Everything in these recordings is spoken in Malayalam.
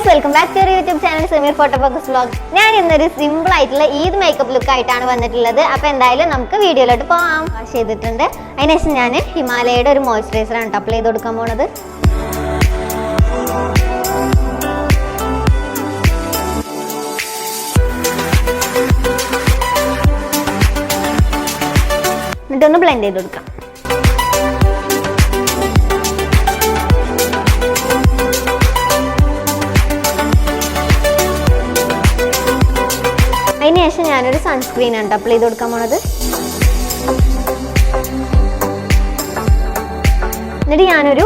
welcome back to our YouTube channel Samir Photo Focus Vlog. ഞാൻ ഇന്നൊരു സിമ്പിൾ ആയിട്ടുള്ള ഈദ് മേക്കപ്പ് ലുക്ക് ആയിട്ടാണ് വന്നിട്ടുള്ളത്. അപ്പോൾ എന്തായാലും നമുക്ക് വീഡിയോയിലോട്ട് പോകാം. വാഷ് ചെയ്തിട്ടുണ്ട്. അതിനുശേഷം ഞാൻ ഹിമാലയയുടെ ഒരു മോയ്സ്ചറൈസർ ആണ് അപ്ലൈ ചെയ്ത് കൊടുക്കാൻ പോണത്. എന്നിട്ടൊന്ന് ബ്ലെൻഡ് ചെയ്ത് കൊടുക്കാം. അതിനുശേഷം ഞാനൊരു സൺസ്ക്രീൻ ആണ് അപ്ലൈ ചെയ്ത് കൊടുക്കാൻ പോണത്. എന്നിട്ട് ഞാനൊരു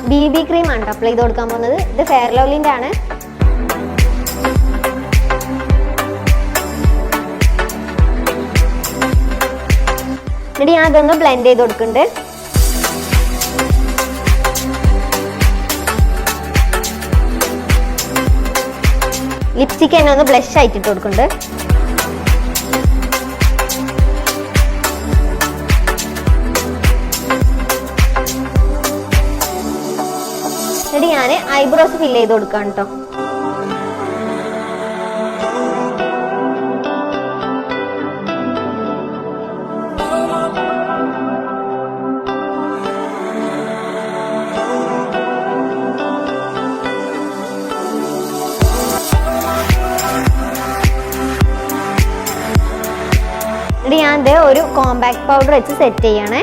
BB ക്രീം ആണ് അപ്ലൈ ചെയ്ത് കൊടുക്കാൻ പോകുന്നത്. ഇത് ഫെയർ ലവ്ലിൻ്റെ ആണ്. എന്നിട്ട് ഞാൻ അതൊന്ന് ബ്ലെൻഡ് ചെയ്ത് കൊടുക്കുന്നുണ്ട്. ലിപ്സ്റ്റിക് തന്നെ ഒന്ന് ബ്ലഷ് ആയിട്ടിട്ട് കൊടുക്കുന്നുണ്ട്. എന്നിട്ട് ഞാൻ ഐബ്രോസ് ഫില്ല് ചെയ്ത് കൊടുക്കാം കേട്ടോ. ഞാൻ ഒരു കോമ്പാക്ട് പൗഡർ വെച്ച് സെറ്റ് ചെയ്യണേ.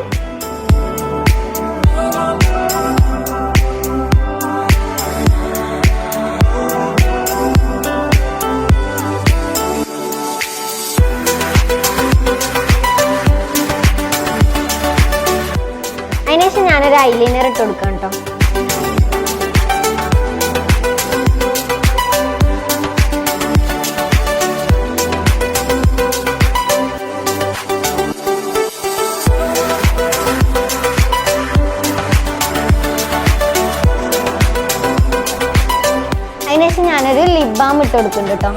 അതിനുശേഷം ഞാനൊരു ഐലൈനർ ഇട്ട് കൊടുക്കാം കേട്ടോ. അതിനുശേഷം ഞാനൊരു ലിപ് ബാം ഇട്ട് കൊടുക്കുന്നുണ്ട് കേട്ടോ.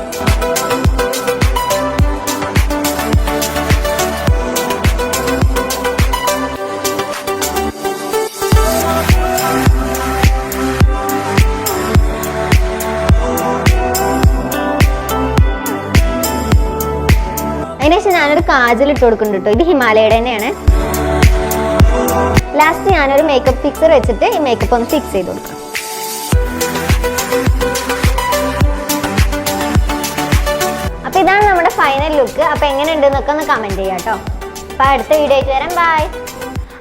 അതിനുശേഷം ഞാനൊരു കാജൽ ഇട്ട് കൊടുക്കുന്നുണ്ട് കേട്ടോ. ഇത് ഹിമാലയയുടെ തന്നെയാണ്. ലാസ്റ്റ് ഞാനൊരു മേക്കപ്പ് ഫിക്സർ വെച്ചിട്ട് ഈ മേക്കപ്പ് ഒന്ന് ഫിക്സ് ചെയ്ത് കൊടുക്കാം. അപ്പൊ ഇതാണ് നമ്മുടെ ഫൈനൽ ലുക്ക്. അപ്പൊ എങ്ങനെയുണ്ട് എന്നൊക്കെ ഒന്ന് കമന്റ് ചെയ്യാം കേട്ടോ. അപ്പൊ അടുത്ത വീഡിയോ ആയിട്ട് വരാം. ബൈ.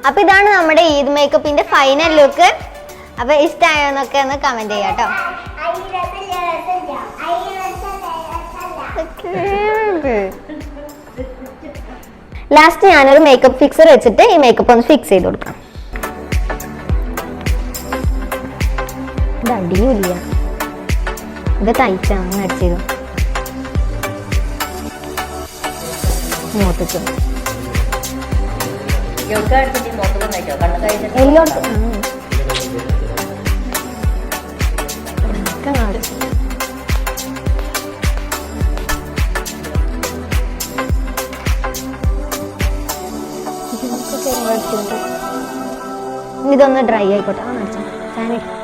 അപ്പൊ ഇതാണ് നമ്മുടെ ഈദ് മേക്കപ്പിന്റെ ഫൈനൽ ലുക്ക്. അപ്പൊ ഇഷ്ടമായോ എന്നൊക്കെ ഒന്ന് കമന്റ് ചെയ്യാം കേട്ടോ. ലാസ്റ്റ് ഞാനൊരു മേക്കപ്പ് ഫിക്സർ വെച്ചിട്ട് ഈ മേക്കപ്പ് ഒന്ന് ഫിക്സ് ചെയ്ത് കൊടുക്കാം. ഇത് അടിയുമില്ല, ഇത് ടൈറ്റാണ്. അടിച്ചു ചെയ്തു മോട്ടിച്ചു എല്ലോട്ട് ഇതൊന്ന് ഡ്രൈ ആയിക്കോട്ടെ. ഫാനിട്ട്